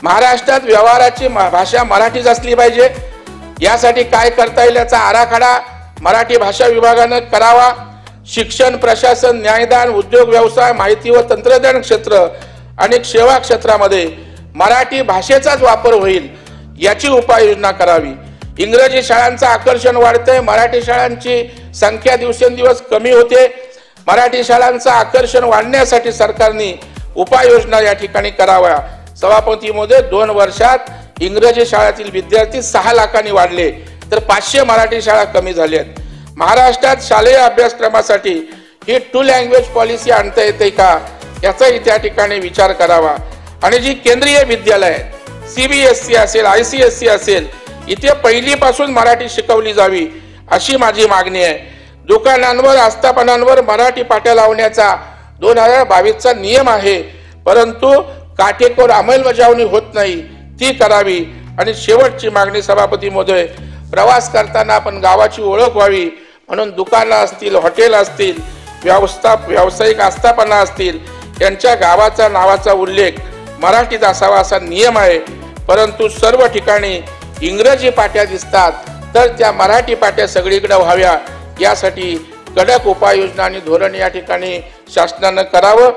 महाराष्ट्रात व्यवहाराची भाषा मराठीच असली पाहिजे। यासाठी काय करता येईल याचा आराखडा मराठी भाषा विभागाने करावा। शिक्षण, प्रशासन, न्यायदान, उद्योग, व्यवसाय, माहिती व तंत्रज्ञान क्षेत्र आणि सेवा क्षेत्रामध्ये मराठी भाषेचाच वापर होईल याची उपाययोजना करावी। इंग्रजी शाळांचं आकर्षण वाढतंय, मराठी शाळांची संख्या दिवसेंदिवस कमी होते। मराठी शाळांचं आकर्षण वाढण्यासाठी सरकारने उपाययोजना या ठिकाणी कराव्या। सभापती महोदय, 2 वर्षात इंग्रजी शाळेतील विद्यार्थी 6 लाखांनी वाढले तर 500 मराठी शाळा कमी झाल्यात। महाराष्ट्रात शालेय अभ्यासक्रमासाठी ही 2 लँग्वेज पॉलिसी आणता येते का याचाही त्या ठिकाणी विचार करावा। आणि जी केंद्रीय विद्यालय CBSE असेल, ICSE असेल, इथे पहिलीपासून मराठी शिकवली जावी अशी माझी मागणी आहे। दुकानांवर, आस्थापनांवर मराठी पाट्या लावण्याचा 2022चा नियम आहे, परंतु काटेकोर अंमलबजावणी होत नाही, ती करावी। आणि शेवटची मागणी सभापती महोदय, प्रवास करताना आपण गावाची ओळख व्हावी म्हणून दुकानं असतील, हॉटेल असतील, व्यावसायिक आस्थापना असतील, यांच्या गावाचा नावाचा उल्लेख मराठीत असावा असा नियम आहे। परंतु सर्व ठिकाणी इंग्रजी पाट्या दिसतात, तर त्या मराठी पाट्या सगळीकडे व्हाव्या यासाठी कडक उपाययोजना आणि धोरण या ठिकाणी शासनाने करावं।